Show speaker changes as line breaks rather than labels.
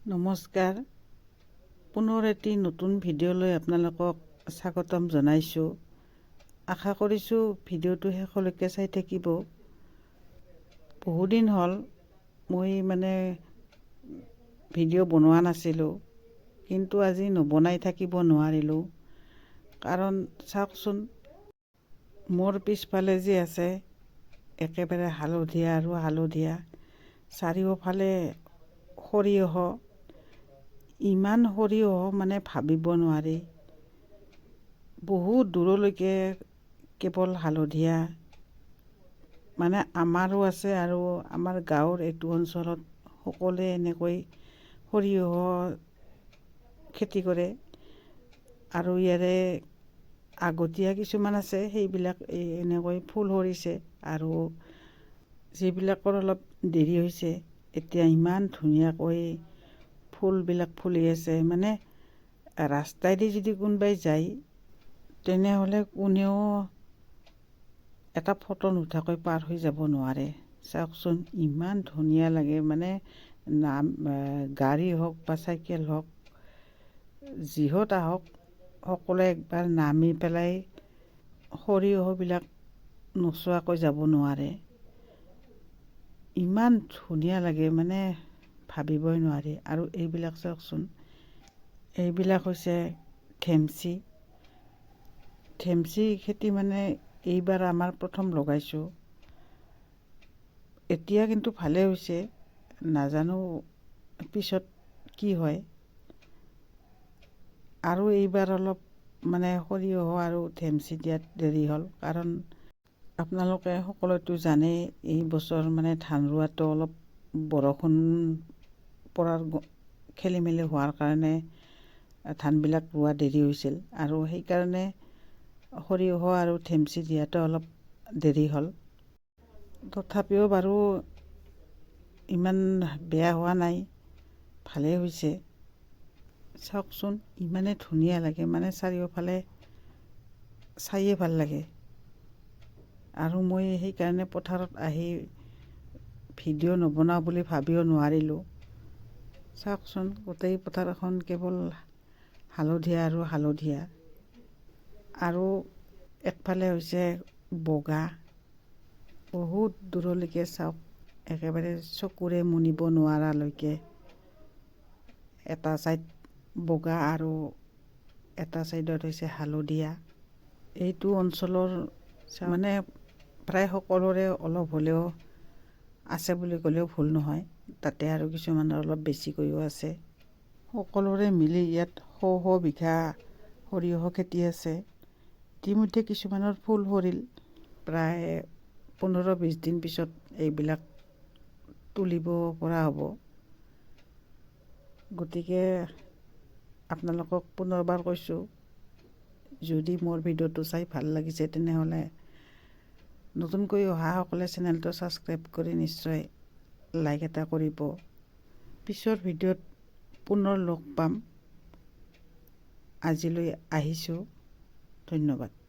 নমস্কাৰ, পুনৰ এটি নতুন ভিডিঅ'লৈ আপোনালোকক স্বাগতম জনাইছোঁ। আশা কৰিছোঁ ভিডিঅ'টো শেষলৈকে চাই থাকিব। বহুদিন হ'ল মই ভিডিঅ' বনোৱা নাছিলোঁ, কিন্তু আজি নবনাই থাকিব নোৱাৰিলোঁ। কাৰণ চাওকচোন, মোৰ পিছফালে যি আছে একেবাৰে হালধীয়া আৰু হালধীয়া, চাৰিওফালে সৰিয়হ। ইমান সৰিয়হ ভাবিব নোৱাৰি। বহুত দূৰলৈকে কেৱল হালধীয়া। আমাৰো আছে আৰু আমাৰ গাঁৱৰ এইটো অঞ্চলত সকলোৱে এনেকৈ সৰিয়হ খেতি কৰে। আৰু ইয়াৰে আগতীয়া কিছুমান আছে, সেইবিলাক এনেকৈ ফুল সৰিছে। আৰু যিবিলাকৰ অলপ দেৰি হৈছে, এতিয়া ইমান ধুনীয়াকৈ ফুলবিলাক ফুলি আছে। ৰাস্তাইদি যদি কোনোবাই যায়, তেনেহ'লে কোনেও এটা ফটো নুঠাকৈ পাৰ হৈ যাব নোৱাৰে। চাওকচোন, ইমান ধুনীয়া লাগে। গাড়ী হওক বা চাইকেল হওক, যিহত আহক, সকলোৱে একবাৰ নামি পেলাই সৰিয়হবিলাক নোচোৱাকৈ যাব নোৱাৰে। ইমান ধুনীয়া লাগে, ভাবিবই নোৱাৰি। আৰু এইবিলাক চাওকচোন, এইবিলাক হৈছে থেমচি খেতি। এইবাৰ আমাৰ প্ৰথম লগাইছোঁ। এতিয়া কিন্তু ভালে হৈছে, নাজানো পিছত কি হয়। আৰু এইবাৰ অলপ সৰিয়হ আৰু থেমচি দিয়াত দেৰি হ'ল, কাৰণ আপোনালোকে সকলোৱেতো জানেই, এই বছৰ ধান ৰোৱাটো অলপ বৰষুণ পৰাৰ খেলি মেলি হোৱাৰ কাৰণে ধানবিলাক ৰোৱা দেৰি হৈছিল। আৰু সেইকাৰণে সৰিয়হ আৰু থেমচি দিয়াটো অলপ দেৰি হ'ল। তথাপিও বাৰু ইমান বেয়া হোৱা নাই, ভালেই হৈছে। চাওকচোন, ইমানে ধুনীয়া লাগে, চাৰিওফালে চায়ে ভাল লাগে। আৰু মই সেইকাৰণে পথাৰত আহি ভিডিঅ' নবনাওঁ বুলি ভাবিও নোৱাৰিলোঁ। চাওকচোন, গোটেই পথাৰখন কেৱল হালধীয়া আৰু হালধীয়া। আৰু একফালে হৈছে বগা। বহুত দূৰলৈকে চাওক, একেবাৰে চকুৰে মুনিব নোৱাৰালৈকে। এটা ছাইড বগা আৰু এটা ছাইডত হৈছে হালধীয়া। এইটো অঞ্চলৰ প্ৰায় সকলোৰে অলপ হ'লেও আছে বুলি ক'লেও ভুল নহয়। তাতে আৰু কিছুমানৰ অলপ বেছিকৈও আছে। সকলোৰে মিলি ইয়াত শ বিঘা সৰিয়হ খেতি আছে। ইতিমধ্যে কিছুমানৰ ফুল সৰিল। প্ৰায় 15-20 দিন পিছত এইবিলাক তুলিব পৰা হ'ব। গতিকে আপোনালোকক পুনৰবাৰ কৈছোঁ, যদি মোৰ ভিডিঅ'টো চাই ভাল লাগিছে, তেনেহ'লে নতুনকৈ অহাসকলে চেনেলটো ছাবস্ক্ৰাইব কৰি নিশ্চয় লাইক এটা কৰিব। পিছৰ ভিডিঅ'ত পুনৰ লগ পাম। আজিলৈ আহিছোঁ, ধন্যবাদ।